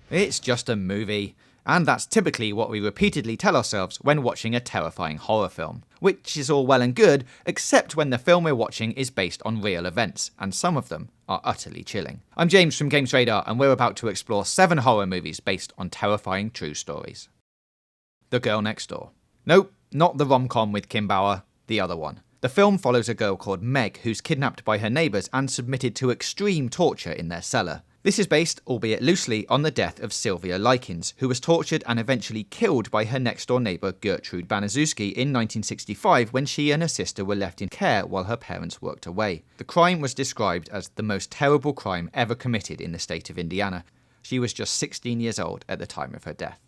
It's just a movie. And that's typically what we repeatedly tell ourselves when watching a terrifying horror film. Which is all well and good, except when the film we're watching is based on real events, and some of them are utterly chilling. I'm James from Games Radar, and we're about to explore 7 horror movies based on terrifying true stories. The Girl Next Door. Nope, not the rom-com with Kim Bauer, the other one. The film follows a girl called Meg who's kidnapped by her neighbours and submitted to extreme torture in their cellar. This is based, albeit loosely, on the death of Sylvia Likens, who was tortured and eventually killed by her next-door neighbour Gertrude Banaszewski in 1965 when she and her sister were left in care while her parents worked away. The crime was described as the most terrible crime ever committed in the state of Indiana. She was just 16 years old at the time of her death.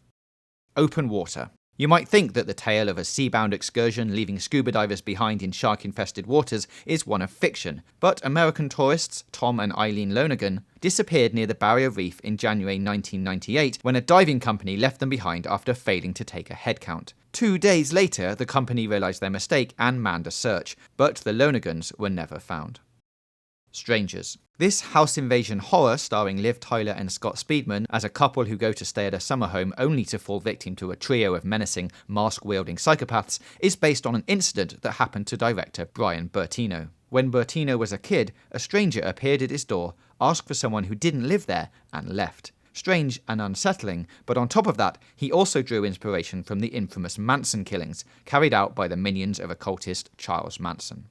Open Water. You might think that the tale of a sea-bound excursion leaving scuba divers behind in shark-infested waters is one of fiction, but American tourists Tom and Eileen Lonergan disappeared near the Barrier Reef in January 1998 when a diving company left them behind after failing to take a head count. 2 days later, the company realised their mistake and manned a search, but the Lonergans were never found. Strangers. This house invasion horror starring Liv Tyler and Scott Speedman as a couple who go to stay at a summer home only to fall victim to a trio of menacing, mask-wielding psychopaths is based on an incident that happened to director Brian Bertino. When Bertino was a kid, a stranger appeared at his door, asked for someone who didn't live there, and left. Strange and unsettling, but on top of that, he also drew inspiration from the infamous Manson killings, carried out by the minions of occultist Charles Manson.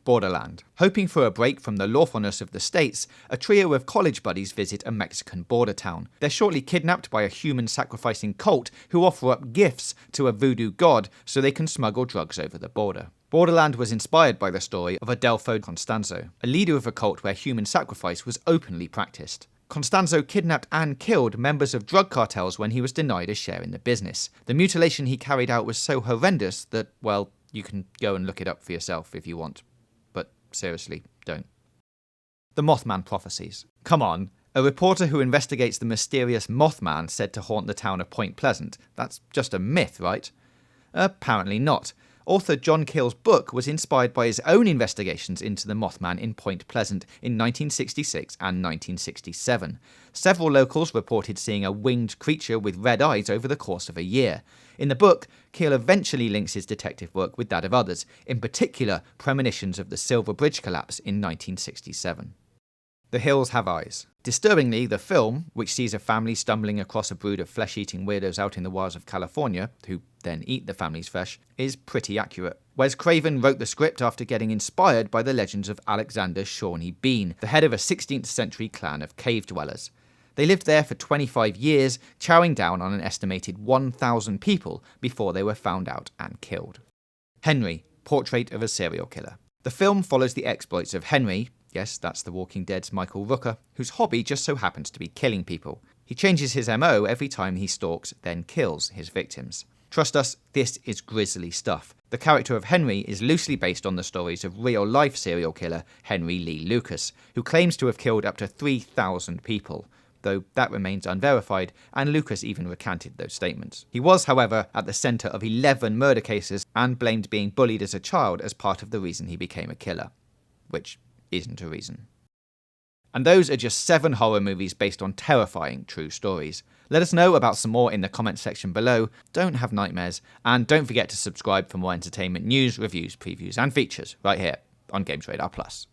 Borderland. Hoping for a break from the lawfulness of the States, a trio of college buddies visit a Mexican border town. They're shortly kidnapped by a human-sacrificing cult who offer up gifts to a voodoo god so they can smuggle drugs over the border. Borderland was inspired by the story of Adelfo Constanzo, a leader of a cult where human sacrifice was openly practiced. Constanzo kidnapped and killed members of drug cartels when he was denied a share in the business. The mutilation he carried out was so horrendous that, well, you can go and look it up for yourself if you want. Seriously, don't. The Mothman Prophecies. Come on, a reporter who investigates the mysterious Mothman said to haunt the town of Point Pleasant. That's just a myth, right? Apparently not. Author John Keel's book was inspired by his own investigations into the Mothman in Point Pleasant in 1966 and 1967. Several locals reported seeing a winged creature with red eyes over the course of a year. In the book, Keel eventually links his detective work with that of others, in particular premonitions of the Silver Bridge collapse in 1967. The Hills Have Eyes. Disturbingly, the film, which sees a family stumbling across a brood of flesh-eating weirdos out in the wilds of California, who then eat the family's flesh, is pretty accurate. Wes Craven wrote the script after getting inspired by the legends of Alexander Shawnee Bean, the head of a 16th century clan of cave dwellers. They lived there for 25 years, chowing down on an estimated 1,000 people before they were found out and killed. Henry, Portrait of a Serial Killer. The film follows the exploits of Henry, yes, that's The Walking Dead's Michael Rooker, whose hobby just so happens to be killing people. He changes his MO every time he stalks, then kills his victims. Trust us, this is grisly stuff. The character of Henry is loosely based on the stories of real-life serial killer Henry Lee Lucas, who claims to have killed up to 3,000 people, though that remains unverified, and Lucas even recanted those statements. He was, however, at the centre of 11 murder cases and blamed being bullied as a child as part of the reason he became a killer. Which isn't a reason. And those are just 7 horror movies based on terrifying true stories. Let us know about some more in the comments section below, don't have nightmares, and don't forget to subscribe for more entertainment news, reviews, previews, and features right here on Games Radar Plus.